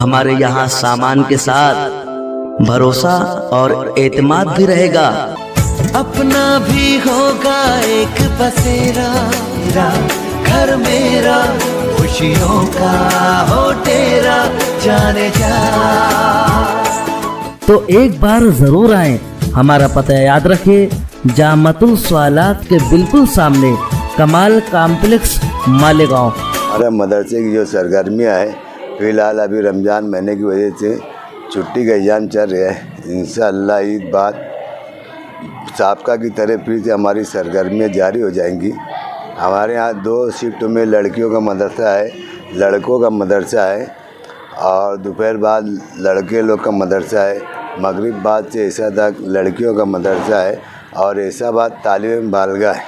हमारे यहाँ सामान के साथ भरोसा और एतमाद भी रहेगा। अपना भी होगा एक बसेरा, घर मेरा खुशियों का हो तेरा, जाने जा। तो एक बार जरूर आए। हमारा पता याद रखिए, जामतुल सवालात के बिल्कुल सामने, कमाल कॉम्प्लेक्स, मालेगांव। हमारे मदरसे की जो सरगर्मियाँ है, फिलहाल अभी रमज़ान महीने की वजह से छुट्टी का इंतजाम चल रहा है। इंशाअल्लाह ईद बाद साबका की तरह फिर से हमारी सरगर्मियाँ जारी हो जाएंगी। हमारे यहाँ 2 शिफ्ट में लड़कियों का मदरसा है, लड़कों का मदरसा है, और दोपहर बाद लड़के लोग का मदरसा है, मगरिब बाद से ऐसा तक लड़कियों का मदरसा है, और ऐसा बाद तालीम बालगा है।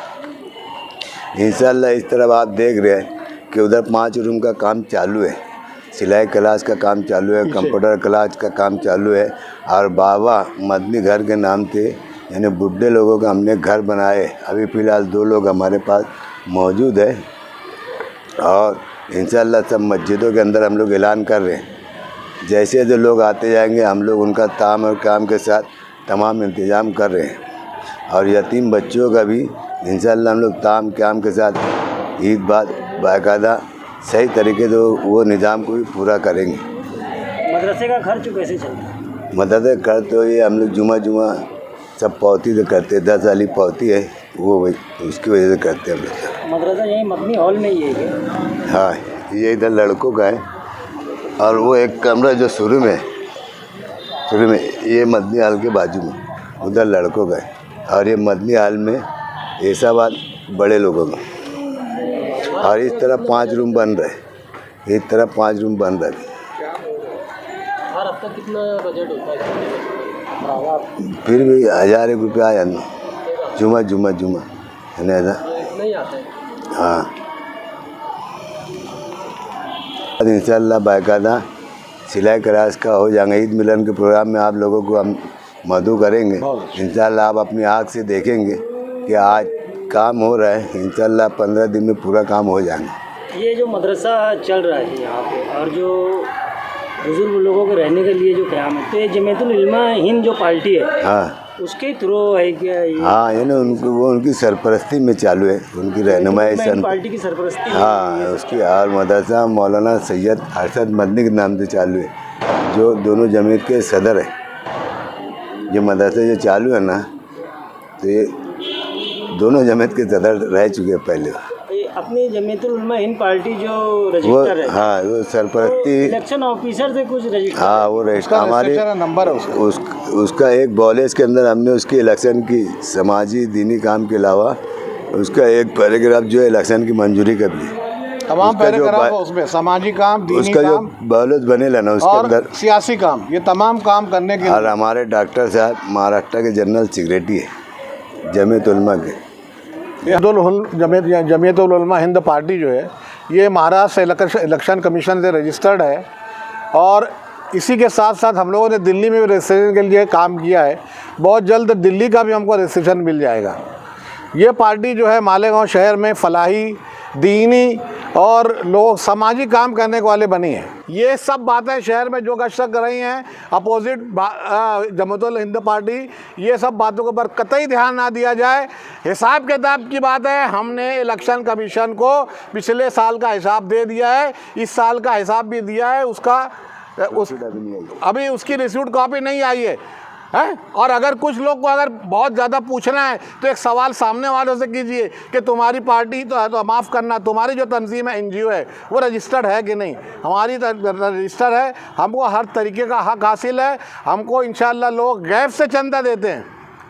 इंशाअल्लाह इस तरफ आप देख रहे हैं कि उधर 5 रूम का काम चालू है, सिलाई क्लास का काम चालू है, कंप्यूटर क्लास का काम चालू है, और बाबा मदनी घर के नाम से यानी बुढ़े लोगों का हमने घर बनाए। अभी फ़िलहाल 2 लोग हमारे पास मौजूद है, और इंशाअल्लाह सब मस्जिदों के अंदर हम लोग ऐलान कर रहे हैं। जैसे जो लोग आते जाएंगे हम लोग उनका ताम और काम के साथ तमाम इंतज़ाम कर रहे हैं, और यतीम बच्चों का भी इंशाअल्लाह हम लोग ताम काम के साथ ईद बाद बाकायदा सही तरीके से वो निज़ाम को भी पूरा करेंगे। मदरसे का खर्च कैसे चलता है? मदरसे का खर्च तो ये हम लोग जुमा सब पौती से करते हैं, 10 वाली पौती है वो उसकी वजह से करते हैं हम लोग। मदरसा यही मदनी हॉल में ही है? हाँ, ये इधर लड़कों का है, और वो एक कमरा जो शुरू में ये मदनी हॉल के बाजू में उधर लड़कों का है, और ये मदनी हॉल में ऐसा बात बड़े लोगों का। और इस तरह 5 रूम बन रहे, इस तरह 5 रूम बन रहे। हर हफ्ता कितना बजट होता है? फिर भी 1000 रुपया आया ना, जुमा है ना ऐसा नहीं आता है। हाँ, इंशाअल्लाह बाकायदा सिलाई क्लास का हो जाएगा। ईद मिलन के प्रोग्राम में आप लोगों को हम मदऊ करेंगे। इंशाअल्लाह आप अपनी आँख से देखेंगे कि आज काम हो रहा है। इंशाअल्लाह 15 दिन में पूरा काम हो जाएगा। ये जो मदरसा चल रहा है यहाँ पे, और जो बुजुर्ग लोगों के रहने के लिए जो क़याम है, तो ये जमीयतुल उलमा हिंद जो पार्टी है, हाँ, उसके थ्रू है क्या ये? हाँ, ये ना वो उनकी सरपरस्ती में चालू है, उनकी रहनुमाई पार्टी की सरपरस्ती। हाँ, उसकी। और मदरसा मौलाना सैयद अरशद मदनी के नाम से चालू है, जो दोनों जमीयत के सदर है। ये मदरसा जो चालू है ना, तो ये दोनों जमीयत के सदर रह चुके हैं पहले। अपनी जमीयतुल उलमा हिंद पार्टी जो रजिस्टर है, हाँ, वो सरपरस्ती इलेक्शन ऑफिसर से कुछ रजिस्टर। हाँ, वो रजिस्टर हमारे नंबर है उसका एक बॉलेज के अंदर हमने उसकी इलेक्शन की समाजी दीनी काम के अलावा उसका एक पैराग्राफ जो है इलेक्शन की मंजूरी का भी तमाम पैराग्राफ उसमें सामाजिक काम, दीनी उसका काम, जो बॉलेज बनेला ना उसके अंदर सियासी काम, ये तमाम काम करने के। और हमारे डॉक्टर साहब महाराष्ट्र के जनरल सेक्रेटरी है जमीयतुल उलमा के। जमीयतुल उलमा हिंद पार्टी जो है ये महाराष्ट्र इलेक्शन कमीशन से रजिस्टर्ड है, और इसी के साथ साथ हम लोगों ने दिल्ली में भी रजिस्ट्रेशन के लिए काम किया है। बहुत जल्द दिल्ली का भी हमको रजिस्ट्रेशन मिल जाएगा। ये पार्टी जो है मालेगांव शहर में फलाही, दीनी और लोग सामाजिक काम करने वाले बनी है। ये सब बातें शहर में जो गश्त कर रही हैं अपोजिट जमीयतुल हिंद पार्टी, ये सब बातों के ऊपर कतई ध्यान ना दिया जाए। हिसाब किताब की बात है, हमने इलेक्शन कमीशन को पिछले साल का हिसाब दे दिया है, इस साल का हिसाब भी दिया है, अभी उसकी रिसीट कॉपी नहीं आई है। और अगर कुछ लोग को अगर बहुत ज़्यादा पूछना है तो एक सवाल सामने वालों से कीजिए कि तुम्हारी पार्टी तो माफ़ करना, तुम्हारी जो तंजीम है, NGO है, वो रजिस्टर्ड है कि नहीं? हमारी रजिस्टर है, हमको हर तरीके का हक हासिल है। हमको इंशाअल्लाह लोग गैब से चंदा देते हैं,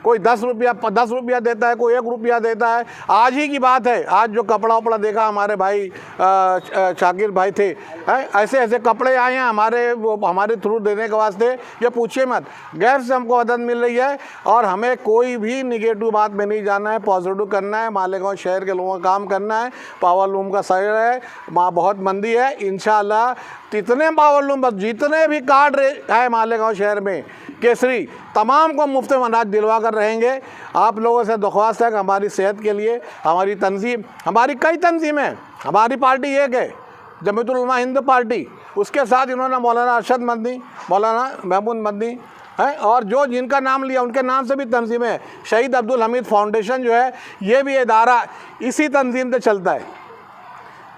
कोई 10 रुपया देता है, कोई 1 रुपया देता है। आज ही की बात है, आज जो कपड़ा वपड़ा देखा हमारे भाई शाकिर भाई थे, ऐसे ऐसे कपड़े आए हैं हमारे थ्रू देने के वास्ते। ये पूछिए मत, गैर से हमको मदद मिल रही है, और हमें कोई भी निगेटिव बात में नहीं जाना है, पॉजिटिव करना है। मालेगांव शहर के लोगों का काम करना है। पावर लूम का शहर है, वहाँ बहुत मंदी है। इंशाअल्लाह जितने पावर लूम जितने भी कार्ड है मालेगांव शहर में केसरी, तमाम को मुफ्त में अनाज दिलवा कर रहेंगे। आप लोगों से दरख्वास्त है कि हमारी सेहत के लिए हमारी तंजीम, हमारी कई तंजीमें, हमारी पार्टी एक है, जमीयतुल उलमा हिंद पार्टी, उसके साथ इन्होंने मौलाना अरशद मदनी, मौलाना महमूद मदनी है, और जो जिनका नाम लिया उनके नाम से भी तंजीमें हैं। शहीद अब्दुल हमीद फाउंडेशन जो है, ये भी इदारा इसी तंजीम से चलता है।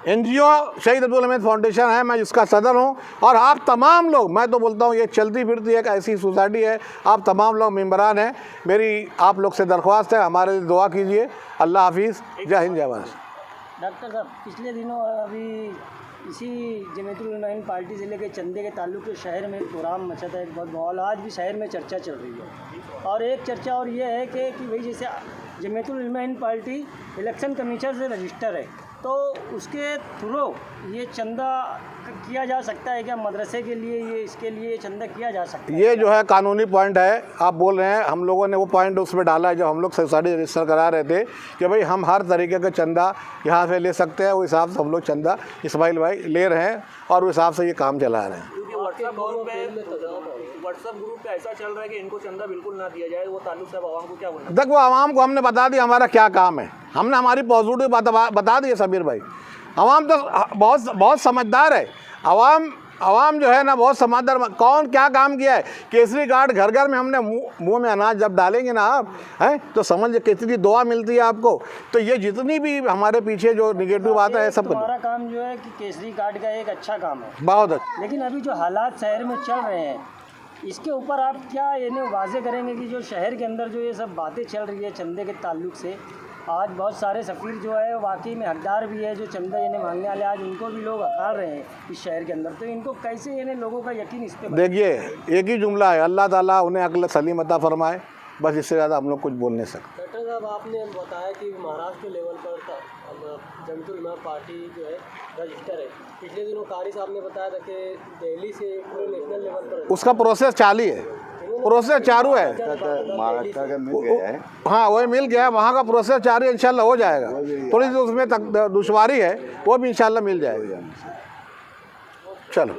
NGO शहीद अब्दुल हमीद फाउंडेशन है, मैं जिसका सदर हूँ। और आप तमाम लोग, मैं तो बोलता हूँ ये चलती फिरती एक ऐसी सोसाइटी है, आप तमाम लोग मेम्बरान हैं। मेरी आप लोग से दरख्वास्त है, हमारे लिए दुआ कीजिए। अल्लाह हाफिज़, जय हिंद जय भारत। डॉक्टर साहब, पिछले दिनों अभी इसी जमीयतुल उलमा हिंद पार्टी से लेकर चंदे के ताल्लुक से शहर में कोराम मचा था, एक बहुत माहौल, आज भी शहर में चर्चा चल रही है। और एक चर्चा और ये है कि भाई जैसे जमीयतुल उलमा हिंद पार्टी इलेक्शन कमीशन से रजिस्टर है, तो उसके थ्रू ये चंदा किया जा सकता है क्या? मदरसे के लिए ये, इसके लिए चंदा किया जा सकता है? ये जो है कानूनी पॉइंट है, आप बोल रहे हैं। हम लोगों ने वो पॉइंट उसमें डाला है जब हम लोग सोसाइटी रजिस्टर करा रहे थे कि भाई हम हर तरीके का चंदा यहाँ से ले सकते हैं। उस हिसाब से हम लोग चंदा इस्माइल भाई ले रहे हैं और उस हिसाब से ये काम चला रहे हैं। व्हाट्सएप ग्रुप पे ऐसा चल रहा है कि इनको चंदा बिल्कुल ना दिया जाए, वो ताल्लुक साहब आवाम को क्या बोलना? देख, वो आवाम को हमने बता दिया हमारा क्या काम है, हमने हमारी पॉजिटिव बता दी है समीर भाई। आवाम तो बहुत समझदार है। आवाम जो है ना बहुत समझदार। कौन क्या काम किया है? केसरी कार्ड घर घर में हमने मुंह में अनाज जब डालेंगे ना आप हैं तो समझ कितनी दुआ मिलती है आपको। तो ये जितनी भी हमारे पीछे जो निगेटिव आता है सब हमारा काम जो है कि केसरी कार्ड का एक अच्छा काम है, बहुत अच्छा। लेकिन अभी जो हालात शहर में चल रहे हैं इसके ऊपर आप क्या इन्हें वाजे करेंगे कि जो शहर के अंदर जो ये सब बातें चल रही है चंदे के ताल्लुक से, आज बहुत सारे सफ़ीर जो है वाकई में हकदार भी है, जो चंदा इन्हें मांगने वाले आज उनको भी लोग हकार रहे हैं इस शहर के अंदर, तो इनको कैसे इन्हें लोगों का यकीन इस पर? देखिए, एक ही जुमला है, अल्लाह ताला उन्हें अक्ल सलीम अता फरमाए, बस इससे ज़्यादा हम लोग कुछ बोल नहीं सकते। डॉक्टर साहब, आपने बताया कि महाराष्ट्र लेवल पर जमीयतुल उलमा पार्टी जो है रजिस्टर है। पिछले दिनों कारी साहब ने बताया था कि दिल्ली से पूरे नेशनल लेवल पर उसका प्रोसेस चालू है, प्रोसेस चालू है। महाराष्ट्र का मिल गया है, हाँ वही मिल गया, वहाँ का प्रोसेस चालू है, इंशाल्लाह हो जाएगा। थोड़ी सी उसमें दुश्वारी है, वो भी इंशाल्लाह मिल जाएगा। चलो।